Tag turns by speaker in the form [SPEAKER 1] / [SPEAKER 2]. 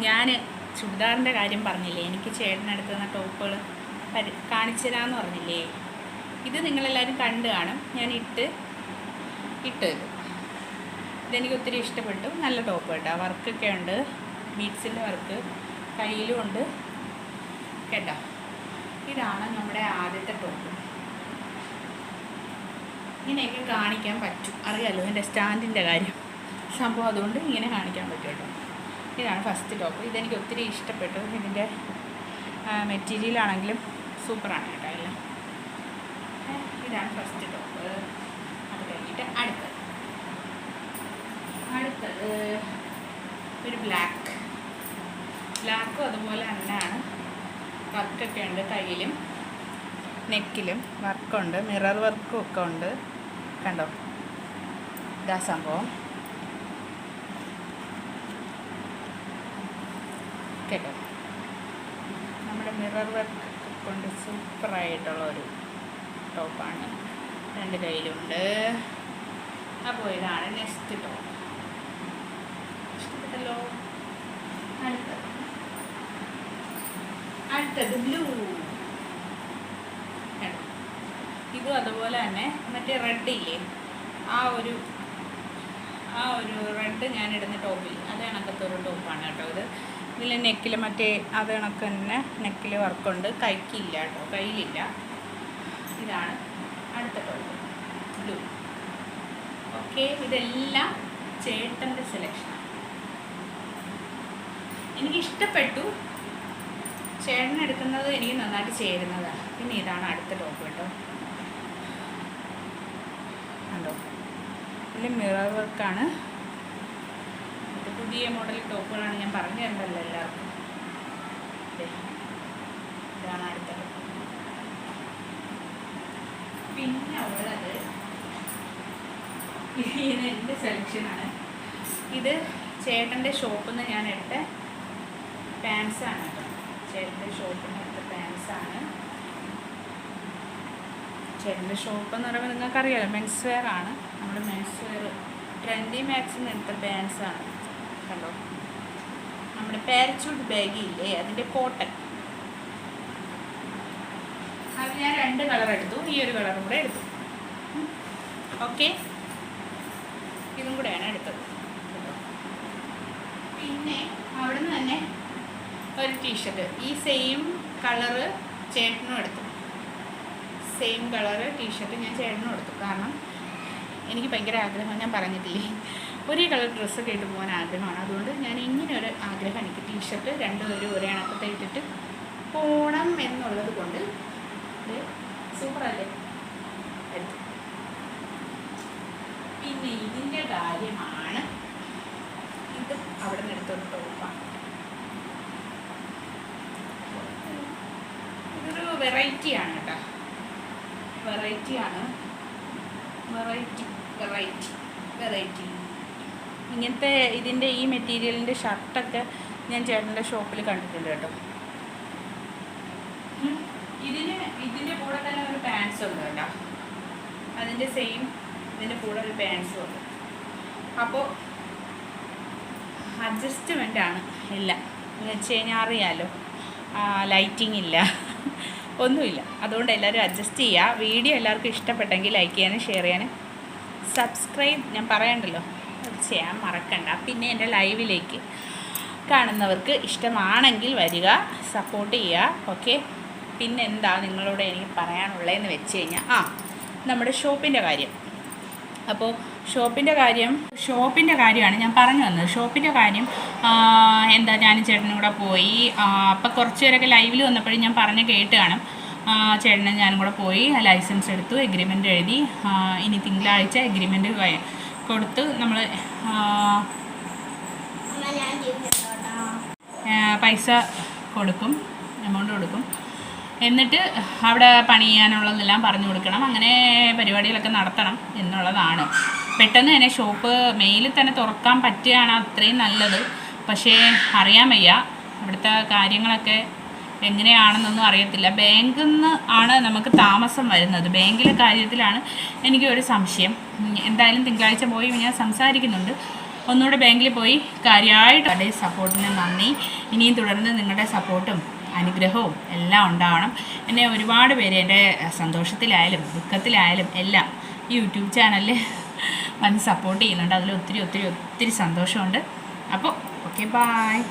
[SPEAKER 1] ഞാൻ ചുരിദാറിൻ്റെ കാര്യം പറഞ്ഞില്ലേ, എനിക്ക് ചേട്ടനെടുക്കുന്ന ടോപ്പുകൾ കാണിച്ചു തരാമെന്ന് പറഞ്ഞില്ലേ, ഇത് നിങ്ങളെല്ലാവരും കണ്ടു കാണും. ഞാൻ ഇട്ടത് ഇതെനിക്ക് ഒത്തിരി ഇഷ്ടപ്പെട്ടു. നല്ല ടോപ്പ് കേട്ടോ, വർക്കൊക്കെ ഉണ്ട്, ബീഡ്സിൻ്റെ വർക്ക് കയ്യിലും ഉണ്ട് കേട്ടോ. ഇതാണ് നമ്മുടെ ആദ്യത്തെ ടോപ്പ്. ഇങ്ങനെയൊക്കെ കാണിക്കാൻ പറ്റും, അറിയാമല്ലോ എൻ്റെ സ്റ്റാൻഡിൻ്റെ കാര്യം സംഭവം, അതുകൊണ്ട് ഇങ്ങനെ കാണിക്കാൻ പറ്റും കേട്ടോ. ഇതാണ് ഫസ്റ്റ് ടോപ്പ്. ഇതെനിക്ക് ഒത്തിരി ഇഷ്ടപ്പെട്ടു. ഇതിൻ്റെ മെറ്റീരിയലാണെങ്കിലും സൂപ്പറാണ് കേട്ടോ എല്ലാം. ഇതാണ് ഫസ്റ്റ് ടോപ്പ്. അത് കഴിഞ്ഞിട്ട് അടുത്തത് ഒരു ബ്ലാക്കും അതുപോലെ തന്നെയാണ്. വർക്കൊക്കെ ഉണ്ട്, കയ്യിലും നെക്കിലും വർക്കുണ്ട്, മിറർ വർക്കും ഒക്കെ ഉണ്ട് കണ്ടോ. ഇതാ സംഭവം കേട്ടോ. നമ്മുടെ മിറർ വർക്ക് കൊണ്ട് സൂപ്പറായിട്ടുള്ള ഒരു ടോപ്പാണ്, രണ്ട് കയ്യിലുണ്ട്. അപ്പോൾ ഇതാണ് നെക്സ്റ്റ് ടോപ്പ്. ഇഷ്ടപ്പെട്ടല്ലോ. അടുത്തത് ബ്ലൂ. ഇതും അതുപോലെ തന്നെ മറ്റേ റെഡ് ഇല്ലേ, ആ ഒരു റെഡ് ഞാൻ ഇടുന്ന ടോപ്പിൽ അത് കണക്കത്തെ ഒരു ടോപ്പാണ് കേട്ടോ. ഇതിൽ നെക്കിൽ മറ്റേ അത് കണക്ക് തന്നെ നെക്കിൽ വർക്കുണ്ട്, കൈക്കില്ല കേട്ടോ, കയ്യിലില്ല. ഇതാണ് അടുത്ത ടോപ്പ് ബ്ലൂ. ഓക്കെ, ഇതെല്ലാം ചേട്ടൻ്റെ സെലക്ഷനാണ്. എനിക്കിഷ്ടപ്പെട്ടു, ചേട്ടനെടുക്കുന്നത് എനിക്ക് നന്നായിട്ട് ചേരുന്നതാണ്. പിന്നെ ഇതാണ് അടുത്ത ടോപ്പ് കേട്ടോ, കണ്ടോ. ഇതിൽ മിറർ വർക്കാണ്. ഇത് പുതിയ മോഡൽ ടോപ്പുകളാണ്, ഞാൻ പറഞ്ഞു തരണ്ടല്ലോ എല്ലാവർക്കും. ഇതാണ് അടുത്ത ടോപ്പ്. പിന്നെ ഉള്ളത് ഇത് എൻ്റെ സെലക്ഷനാണ്. ഇത് ചേട്ടൻ്റെ ഷോപ്പിൽ നിന്ന് ഞാൻ എടുത്ത പാൻസാണ് കേട്ടോ. ചേട്ടൻ്റെ ഷോപ്പിൽ നിന്ന് എടുത്ത പാൻസാണ്. ചേട്ടൻ്റെ ഷോപ്പ് എന്ന് പറയുമ്പോൾ നിങ്ങൾക്കറിയാമല്ലോ, മെൻസ് വെയർ ആണ്. നമ്മൾ മെൻസ് വെയർ ട്രെൻഡി മാക്സിൽ നിന്ന് എടുത്ത പാൻസാണ് കണ്ടോ. നമ്മുടെ പാരച്യൂട്ട് ബാഗി ഇല്ലേ, അതിൻ്റെ കോട്ടൺ. അത് ഞാൻ 2 കളർ എടുത്തു, ഈ ഒരു കളറും കൂടെ എടുത്തു. ഓക്കെ, ഇതും കൂടെയാണ് എടുത്തത്. പിന്നെ അവിടെ നിന്ന് തന്നെ ഒരു ടീഷർട്ട്, ഈ സെയിം കളറ് ചേട്ടനും എടുത്തു. സെയിം കളറ് ടീഷർട്ട് ഞാൻ ചേട്ടനും എടുത്തു. കാരണം എനിക്ക് ഭയങ്കര ആഗ്രഹം, ഞാൻ പറഞ്ഞിട്ടില്ലേ, ഒരേ കളർ ഡ്രസ്സൊക്കെ ഇട്ട് പോകാൻ ആഗ്രഹമാണ്. അതുകൊണ്ട് ഞാൻ ഇങ്ങനെ ഒരു ആഗ്രഹം, എനിക്ക് ടീഷർട്ട് രണ്ടുപേരും ഒരേ കണക്കത്തെ ഇട്ടിട്ട് പോകണം എന്നുള്ളത് കൊണ്ട് ഇത് സൂപ്പറല്ലേ എടുത്തു. പിന്നെ ഇതിൻ്റെ കാര്യമാണ്, ഇത് അവിടെ നിന്ന് എടുത്തൊരു ടോപ്പാണ്. ഇതൊരു വെറൈറ്റിയാണ് കേട്ടോ, വെറൈറ്റിയാണ്. വെറൈറ്റി ഇങ്ങനത്തെ ഇതിൻ്റെ ഈ മെറ്റീരിയലിൻ്റെ ഷർട്ടൊക്കെ ഞാൻ ചേട്ടൻ്റെ ഷോപ്പിൽ കണ്ടിട്ടുണ്ട് കേട്ടോ. ഇതിൻ്റെ കൂടെ തന്നെ ഒരു പാൻസ് ഉണ്ട് കേട്ടോ, അതിൻ്റെ സെയിം ഇതിൻ്റെ കൂടെ ഒരു പാൻസും ഉണ്ട്. അപ്പോൾ അഡ്ജസ്റ്റ്മെൻ്റാണ് എല്ലാം എന്ന് വെച്ച് കഴിഞ്ഞാൽ അറിയാമല്ലോ, ലൈറ്റിംഗ് ഇല്ല, ഒന്നുമില്ല. അതുകൊണ്ട് എല്ലാവരും അഡ്ജസ്റ്റ് ചെയ്യുക. വീഡിയോ എല്ലാവർക്കും ഇഷ്ടപ്പെട്ടെങ്കിൽ ലൈക്ക് ചെയ്യാനും ഷെയർ ചെയ്യാനും സബ്സ്ക്രൈബ് ഞാൻ പറയണ്ടല്ലോ, അത് ചെയ്യാൻ മറക്കണ്ട. പിന്നെ എൻ്റെ ലൈവിലേക്ക് കാണുന്നവർക്ക് ഇഷ്ടമാണെങ്കിൽ വരിക, സപ്പോർട്ട് ചെയ്യുക. ഓക്കെ, പിന്നെ എന്താ നിങ്ങളോട് എനിക്ക് പറയാനുള്ളതെന്ന് വെച്ച് കഴിഞ്ഞാൽ നമ്മുടെ ഷോപ്പിൻ്റെ കാര്യം. അപ്പോൾ ഷോപ്പിൻ്റെ കാര്യമാണ് ഞാൻ പറഞ്ഞു വന്നത്. ഷോപ്പിൻ്റെ കാര്യം എന്താ, ഞാനും ചേട്ടനും കൂടെ പോയി. അപ്പോൾ കുറച്ച് പേരൊക്കെ ലൈവിൽ വന്നപ്പോഴും ഞാൻ പറഞ്ഞ് കേട്ട് കാണും. ചേട്ടനും ഞാനും കൂടെ പോയി, ലൈസൻസ് എടുത്തു, എഗ്രിമെൻ്റ് എഴുതി. ഇനി തിങ്കളാഴ്ച എഗ്രിമെൻ്റ് കൊടുത്ത് നമ്മൾ പൈസ കൊടുക്കും, എമൗണ്ട് കൊടുക്കും. എന്നിട്ട് അവിടെ പണി ചെയ്യാനുള്ളതെല്ലാം പറഞ്ഞു കൊടുക്കണം. അങ്ങനെ പരിപാടികളൊക്കെ നടത്തണം എന്നുള്ളതാണ്. പെട്ടെന്ന് തന്നെ ഷോപ്പ് മെയിലിൽ തന്നെ തുറക്കാൻ പറ്റുകയാണ് അത്രയും നല്ലത്. പക്ഷേ അറിയാൻ വയ്യ, ഇവിടുത്തെ കാര്യങ്ങളൊക്കെ എങ്ങനെയാണെന്നൊന്നും അറിയത്തില്ല. ബാങ്കിൽ നിന്ന് ആണ് നമുക്ക് താമസം വരുന്നത്. ബാങ്കിലെ കാര്യത്തിലാണ് എനിക്ക് ഒരു സംശയം. എന്തായാലും തിങ്കളാഴ്ച പോയി ഞാൻ സംസാരിക്കുന്നുണ്ട്. ഒന്നുകൂടെ ബാങ്കിൽ പോയി കാര്യമായിട്ട് അവരുടെ സപ്പോർട്ടിന് നന്ദി. ഇനിയും തുടർന്ന് നിങ്ങളുടെ സപ്പോർട്ടും അനുഗ്രഹവും എല്ലാം ഉണ്ടാവണം. എന്നെ ഒരുപാട് പേര് എൻ്റെ സന്തോഷത്തിലായാലും ദുഃഖത്തിലായാലും എല്ലാം ഈ യൂട്യൂബ് ചാനലിൽ വന്ന് സപ്പോർട്ട് ചെയ്യുന്നുണ്ട്. അതിൽ ഒത്തിരി ഒത്തിരി ഒത്തിരി സന്തോഷമുണ്ട്. അപ്പോൾ ഓക്കെ, ബായ്.